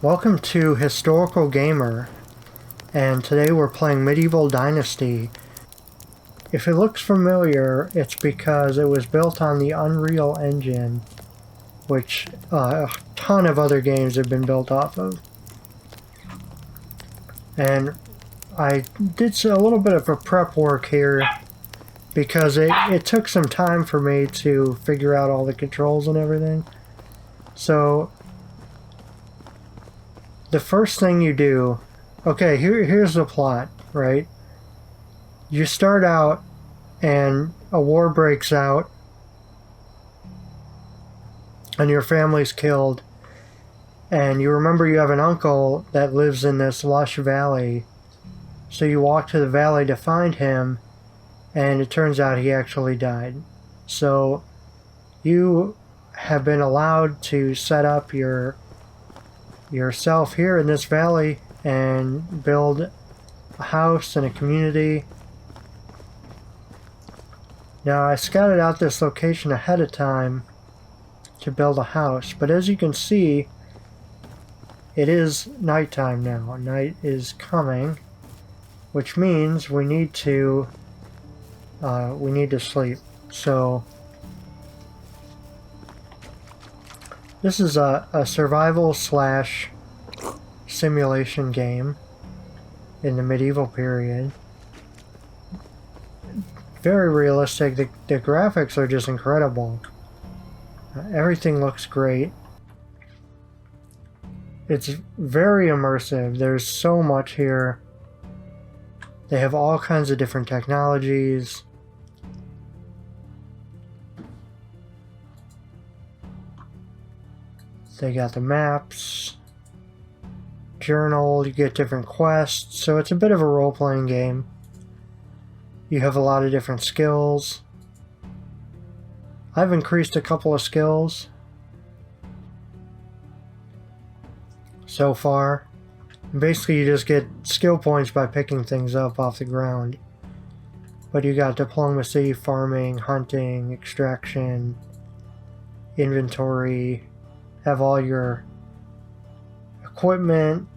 Welcome to Historical Gamer, and today we're playing Medieval Dynasty. If it looks familiar, it's because it was built on the Unreal Engine, which a ton of other games have been built off of. And I did a little bit of a prep work here because it took some time for me to figure out all the controls and everything. So the first thing you do, okay, here's the plot, right? You start out and a war breaks out and your family's killed, and you remember you have an uncle that lives in this lush valley, so you walk to the valley to find him, and it turns out he actually died. So you have been allowed to set up yourself here in this valley and build a house and a community. Now I scouted out this location ahead of time to build a house, but as you can see, it is nighttime now. Night is coming, which means we need to sleep. So this is a survival slash simulation game in the medieval period. Very realistic. The graphics are just incredible. Everything looks great. It's very immersive. There's so much here. They have all kinds of different technologies. They got the maps, journal, you get different quests, so it's a bit of a role-playing game. You have a lot of different skills. I've increased a couple of skills so far. Basically, you just get skill points by picking things up off the ground. But you got diplomacy, farming, hunting, extraction, inventory, have all your equipment,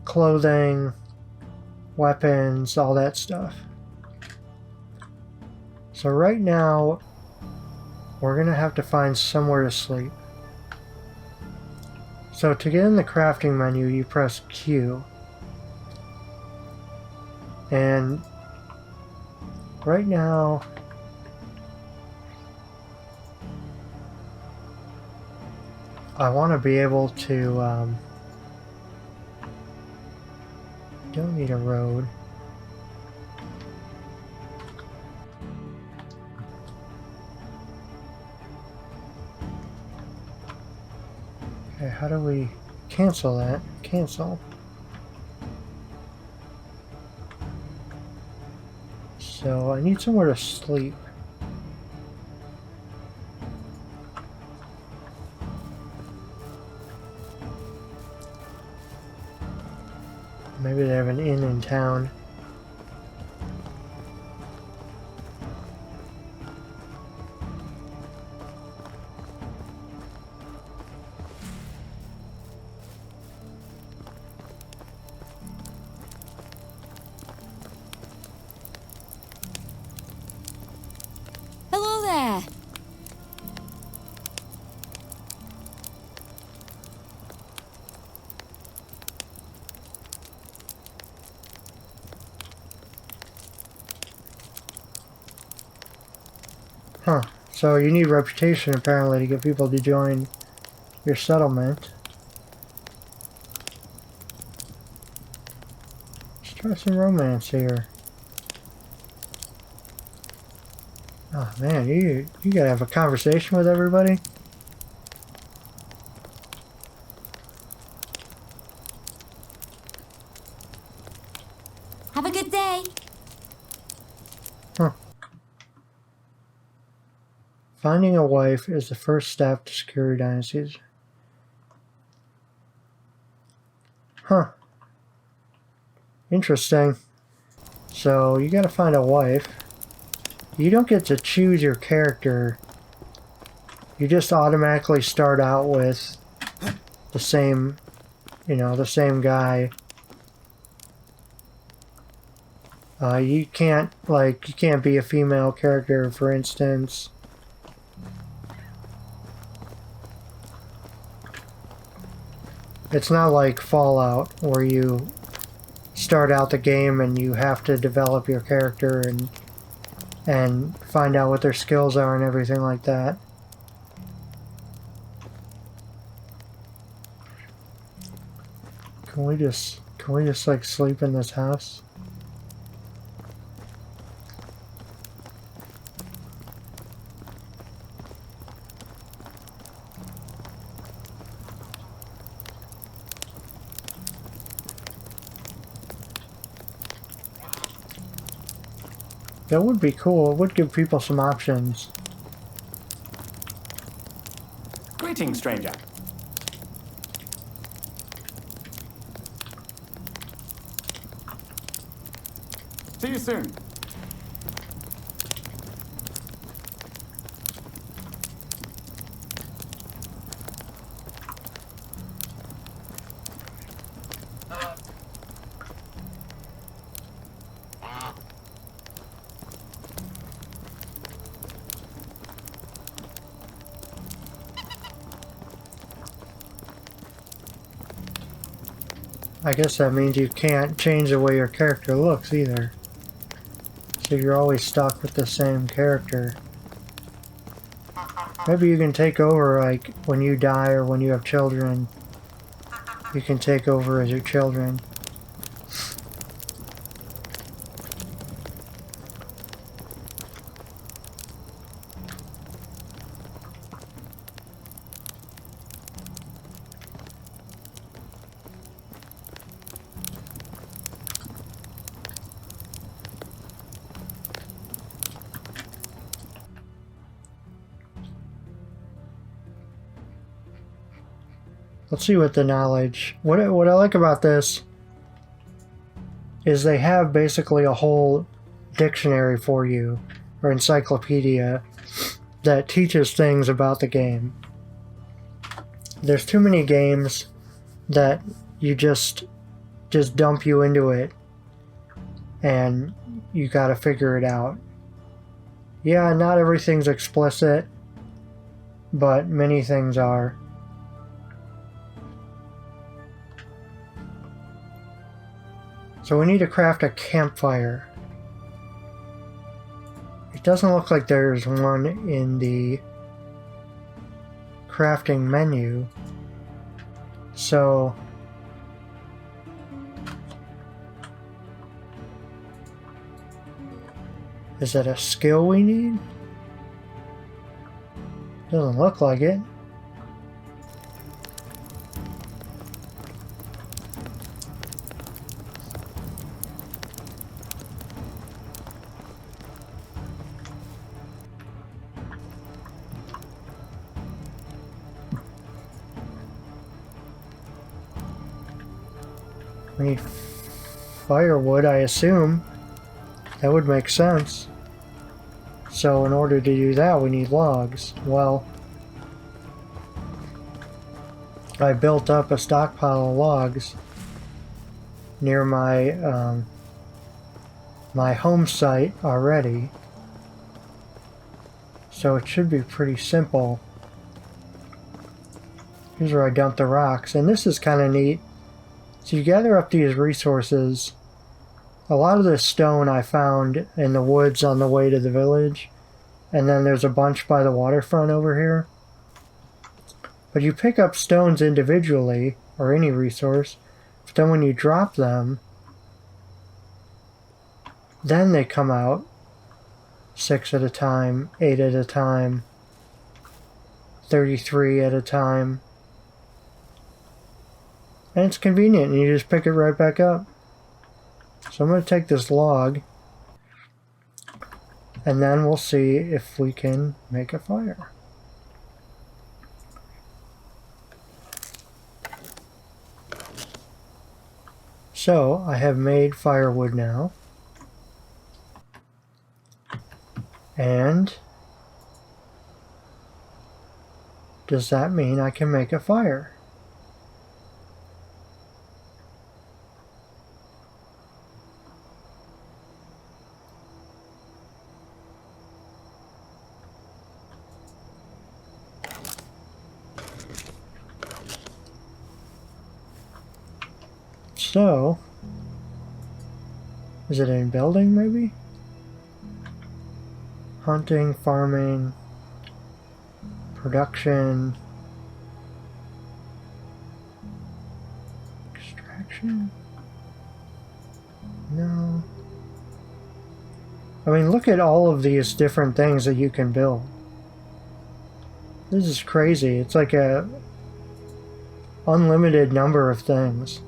clothing, weapons, all that stuff. So right now, we're gonna have to find somewhere to sleep. So to get in the crafting menu, you press Q. And right now, I want to be able to, don't need a road. Okay, how do we cancel that? Cancel. So I need somewhere to sleep. Maybe they have an inn in town. Hello there. Huh. So you need reputation apparently to get people to join your settlement. Let's try some romance here. Oh man, you gotta have a conversation with everybody. Have a good day. Huh. Finding a wife is the first step to secure dynasties. Huh. Interesting. So you gotta find a wife. You don't get to choose your character. You just automatically start out with the same, the same guy. You can't be a female character, for instance. It's not like Fallout, where you start out the game and you have to develop your character and find out what their skills are and everything like that. Can we just like sleep in this house? That would be cool. It would give people some options. Greetings, stranger. See you soon. I guess that means you can't change the way your character looks either. So you're always stuck with the same character. Maybe you can take over, like, when you die or when you have children. You can take over as your children. Let's see what the knowledge... What I like about this is they have basically a whole dictionary for you, or encyclopedia, that teaches things about the game. There's too many games that you just dump you into it and you gotta figure it out. Yeah, not everything's explicit, but many things are. So we need to craft a campfire. It doesn't look like there's one in the crafting menu. So is it a skill we need? Doesn't look like it. We need firewood, I assume. That would make sense. So in order to do that, we need logs. Well, I built up a stockpile of logs near my my home site already. So it should be pretty simple. Here's where I dumped the rocks, and this is kind of neat. So you gather up these resources. A lot of this stone I found in the woods on the way to the village, and then there's a bunch by the waterfront over here. But you pick up stones individually, or any resource, but then when you drop them, then they come out 6 at a time, 8 at a time, 33 at a time. And it's convenient, and you just pick it right back up. So I'm going to take this log, and then we'll see if we can make a fire. So I have made firewood now. And does that mean I can make a fire? So, is it in building maybe? Hunting, farming, production, extraction? No. I mean, look at all of these different things that you can build. This is crazy. It's like a unlimited number of things.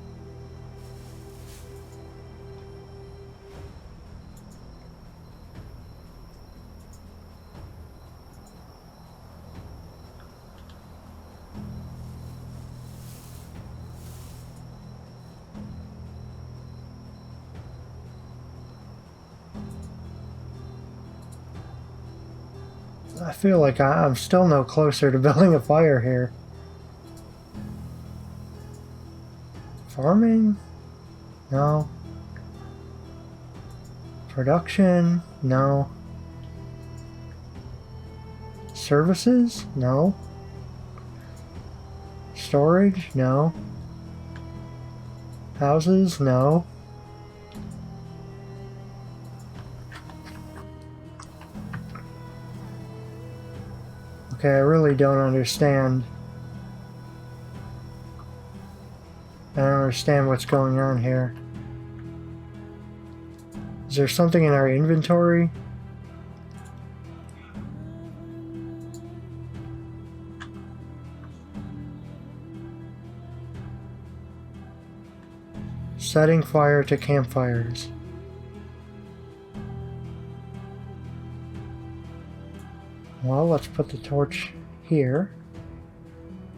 I feel like I'm still no closer to building a fire here. Farming? No. Production? No. Services? No. Storage? No. Houses? No. Okay, I really don't understand. I don't understand what's going on here. Is there something in our inventory? Setting fire to campfires. Well, let's put the torch here.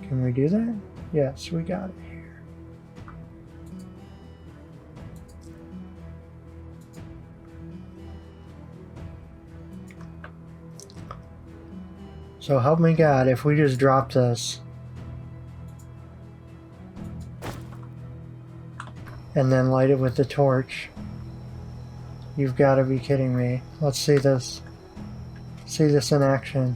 Can we do that? Yes, we got it here. So help me God, if we just drop this and then light it with the torch, you've got to be kidding me. Let's see this. See this in action.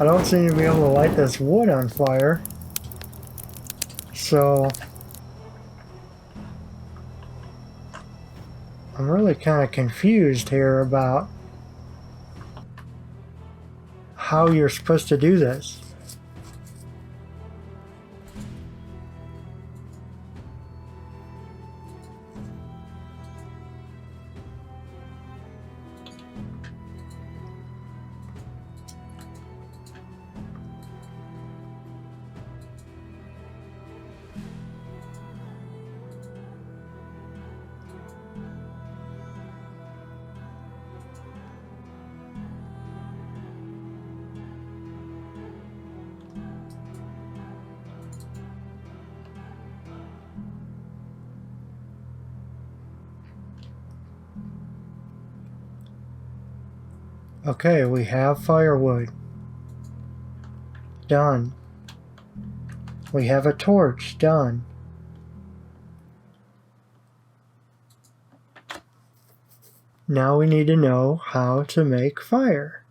I don't seem to be able to light this wood on fire. So I'm really kind of confused here about how you're supposed to do this. Okay, we have firewood. Done. We have a torch. Done. Now we need to know how to make fire.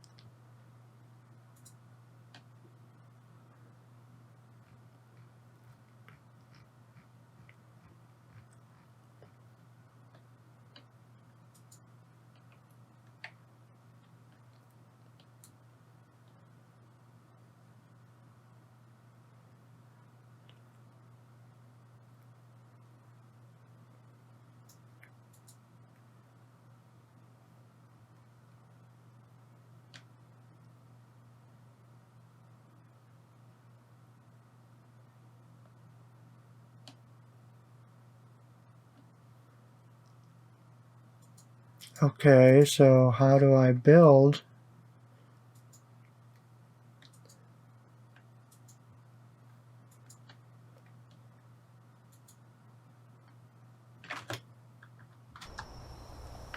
Okay, so how do I build?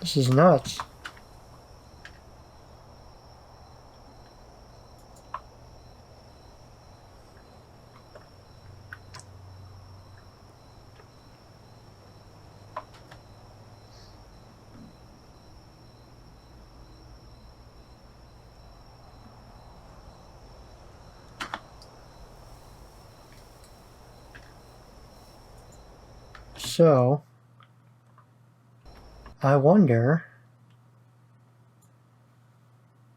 This is nuts. So, I wonder,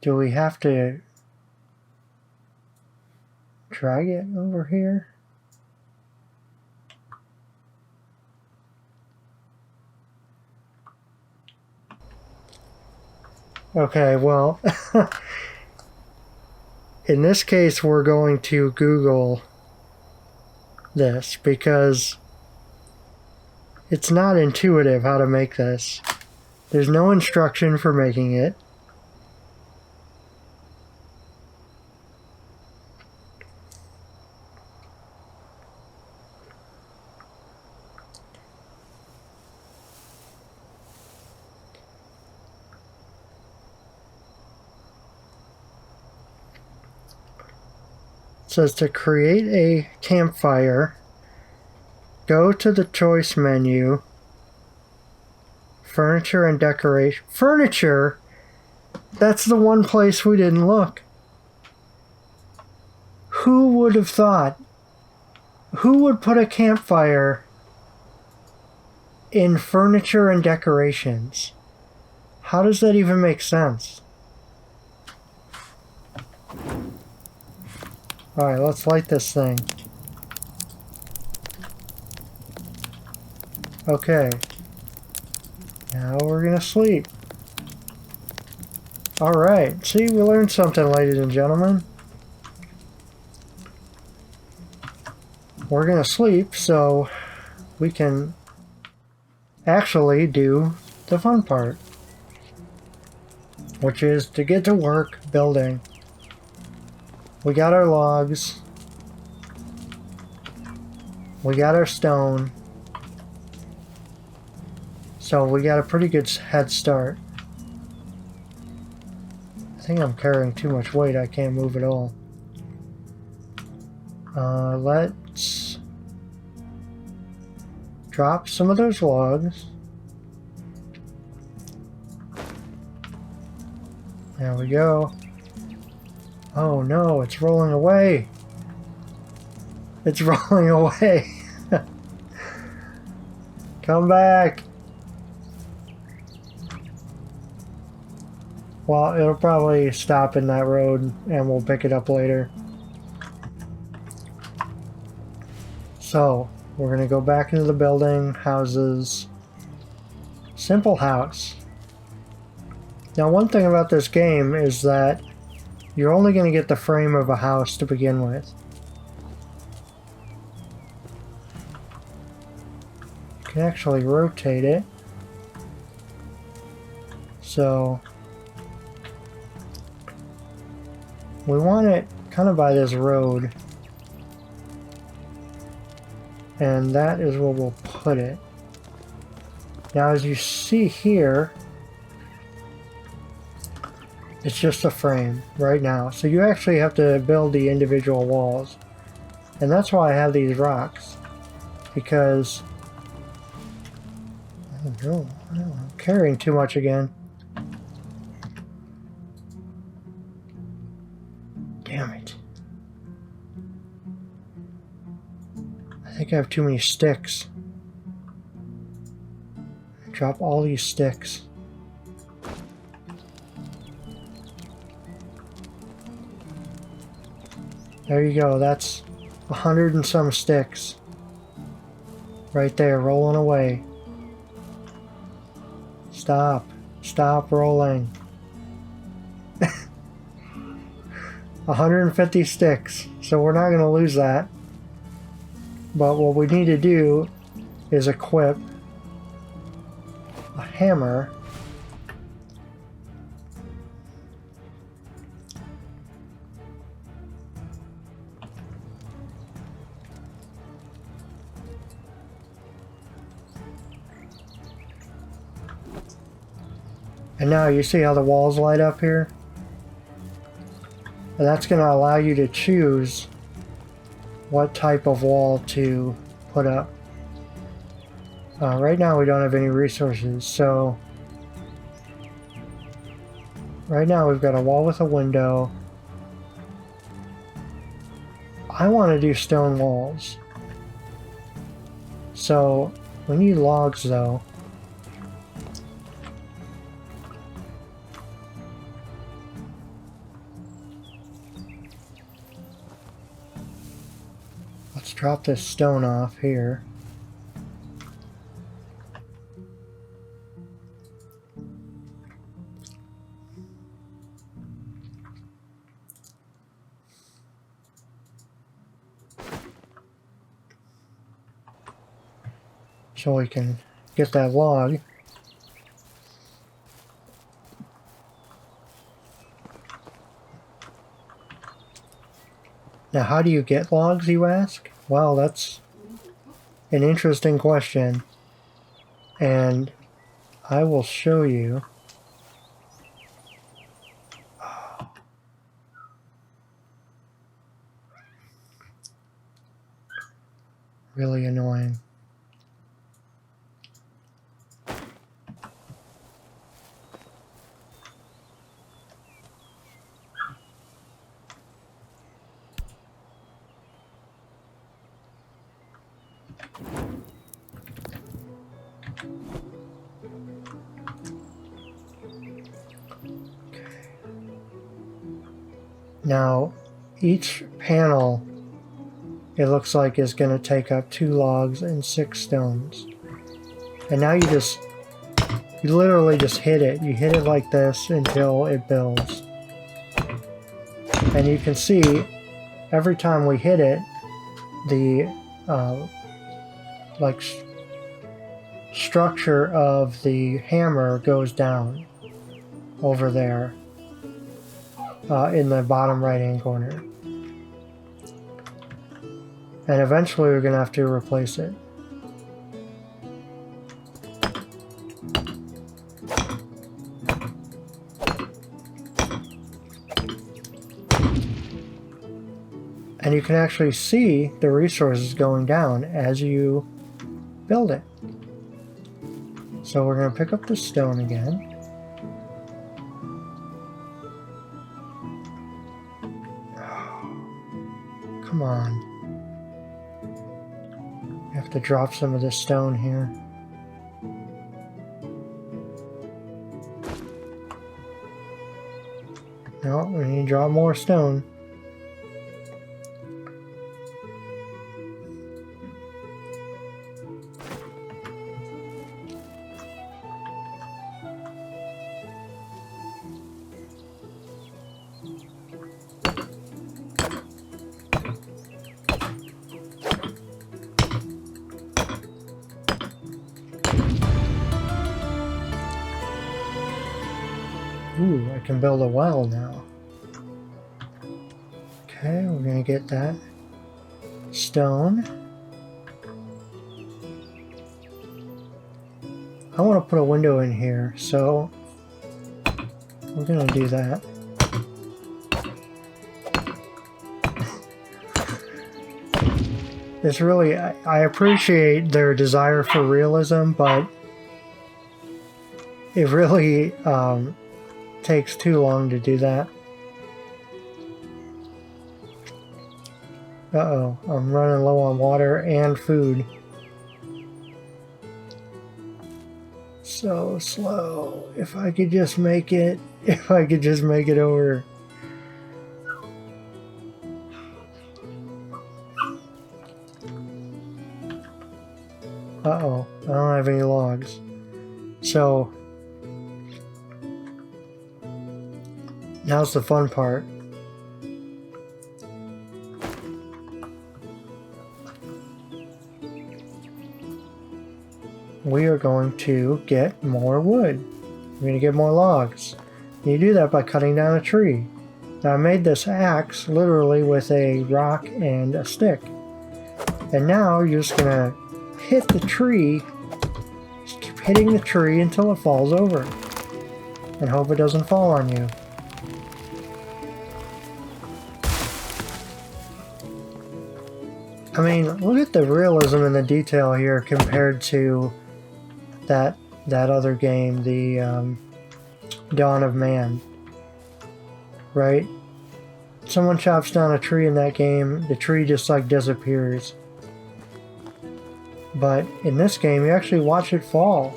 do we have to drag it over here? Okay, well, in this case, we're going to Google this because it's not intuitive how to make this. There's no instruction for making it. It says to create a campfire, go to the choice menu, furniture and decoration. Furniture? That's the one place we didn't look. Who would have thought? Who would put a campfire in furniture and decorations? How does that even make sense? Alright, let's light this thing. Okay. Now we're gonna sleep. Alright, see, we learned something, ladies and gentlemen. We're gonna sleep so we can actually do the fun part, which is to get to work building. We got our logs. We got our stone. So we got a pretty good head start. I think I'm carrying too much weight. I can't move at all. Let's drop some of those logs. There we go. Oh no, it's rolling away. It's rolling away. Come back. Well, it'll probably stop in that road and we'll pick it up later. So, we're going to go back into the building, houses. Simple house. Now, one thing about this game is that you're only going to get the frame of a house to begin with. You can actually rotate it. So, we want it kind of by this road. And that is where we'll put it. Now, as you see here, it's just a frame right now. So you actually have to build the individual walls. And that's why I have these rocks. Because I don't know, I'm carrying too much again. Damn it. I think I have too many sticks. Drop all these sticks. There you go, that's 100 and some sticks. Right there, rolling away. Stop. Stop rolling. 150 sticks, so we're not going to lose that. But what we need to do is equip a hammer. And now you see how the walls light up here? And that's going to allow you to choose what type of wall to put up. Right now we don't have any resources, so right now we've got a wall with a window. I want to do stone walls. So we need logs though. Let's drop this stone off here. So we can get that log. Now, how do you get logs, you ask? Well, that's an interesting question. And I will show you. Really annoying. Now, each panel, it looks like, is going to take up 2 logs and 6 stones. And now you literally just hit it. You hit it like this until it builds. And you can see, every time we hit it, the structure of the hammer goes down over there. In the bottom right hand corner. And eventually we're going to have to replace it. And you can actually see the resources going down as you build it. So we're going to pick up the stone again. Come on. You have to drop some of this stone here. No, we need to drop more stone. Ooh, I can build a well now. Okay, we're gonna get that stone. I want to put a window in here, so we're gonna do that. It's really, I appreciate their desire for realism, but it really takes too long to do that. Uh-oh, I'm running low on water and food. So slow. If I could just make it over. Uh-oh, I don't have any logs. So now's the fun part. We are going to get more wood. We're going to get more logs. You do that by cutting down a tree. Now I made this axe literally with a rock and a stick. And now you're just going to hit the tree. Just keep hitting the tree until it falls over. and hope it doesn't fall on you. I mean, look at the realism and the detail here compared to that other game, the Dawn of Man. Right? Someone chops down a tree in that game, the tree just like disappears. But in this game, you actually watch it fall.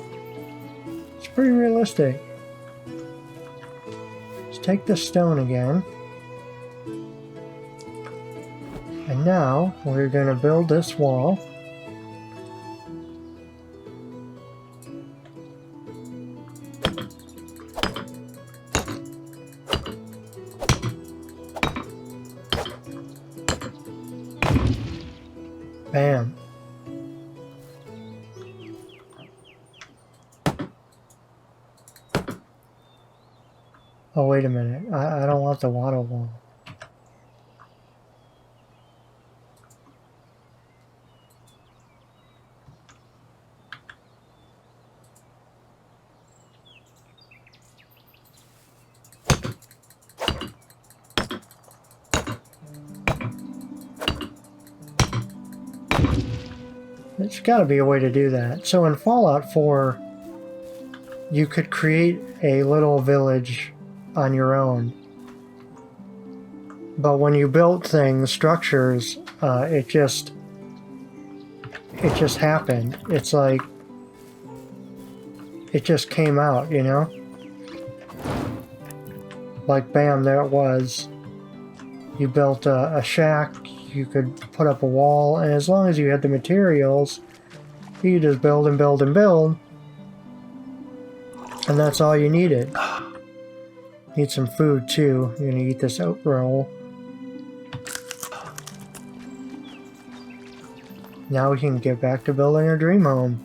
It's pretty realistic. Let's take the stone again. And now we're going to build this wall. Bam. Oh, wait a minute. I don't want the water wall. There's got to be a way to do that. So in Fallout 4, you could create a little village on your own. But when you built things, structures, it just happened. It's like it just came out, you know? Like bam, there it was. You built a shack, you could put up a wall, and as long as you had the materials, you could just build and build and build. And that's all you needed. Need some food too. You're gonna eat this oat roll. Now we can get back to building our dream home.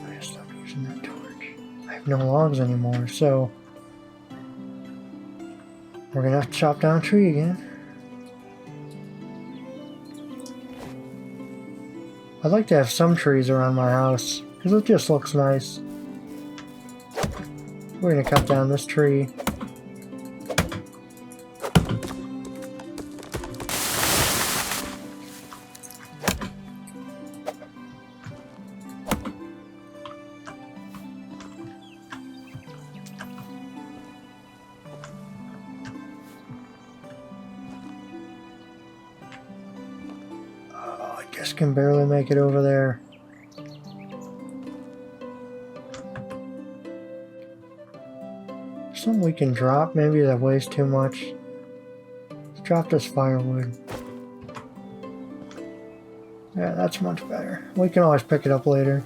I stopped using that torch. I have no logs anymore, so we're gonna have to chop down a tree again. I'd like to have some trees around my house, because it just looks nice. We're gonna cut down this tree. Just can barely make it over there. Something we can drop, maybe that weighs too much. Let's drop this firewood. Yeah, that's much better. We can always pick it up later.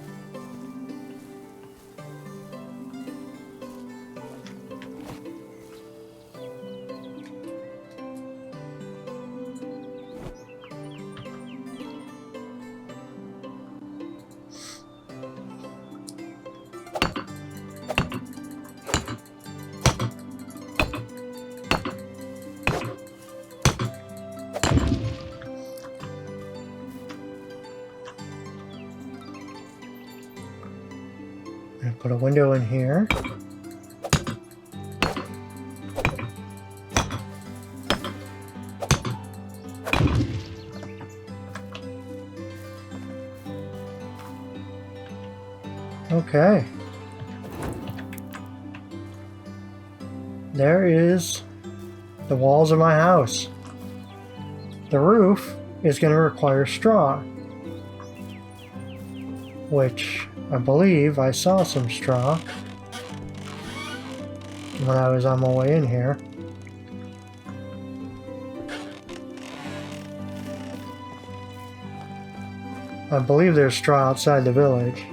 Put a window in here. Okay. There is the walls of my house. The roof is going to require straw, which I believe I saw some straw when I was on my way in here. I believe there's straw outside the village.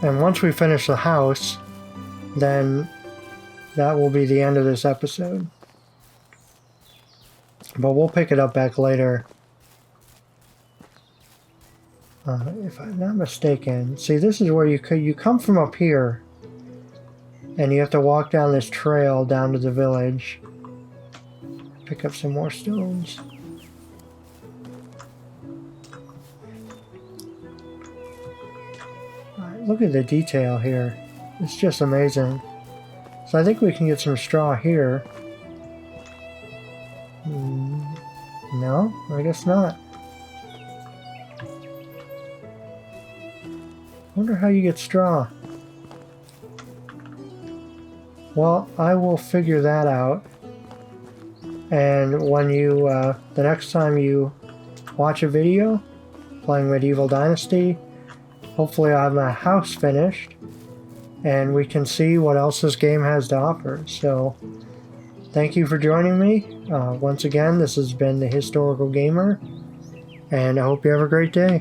And once we finish the house, then that will be the end of this episode. But we'll pick it up back later. If I'm not mistaken, see, this is where you come from up here, and you have to walk down this trail down to the village. Pick up some more stones. Alright, look at the detail here. It's just amazing. So I think we can get some straw here. No, I guess not. Wonder how you get straw. Well, I will figure that out. And when you, the next time you watch a video playing Medieval Dynasty, hopefully I'll have my house finished and we can see what else this game has to offer. So, thank you for joining me. Once again, this has been the Historical Gamer, and I hope you have a great day.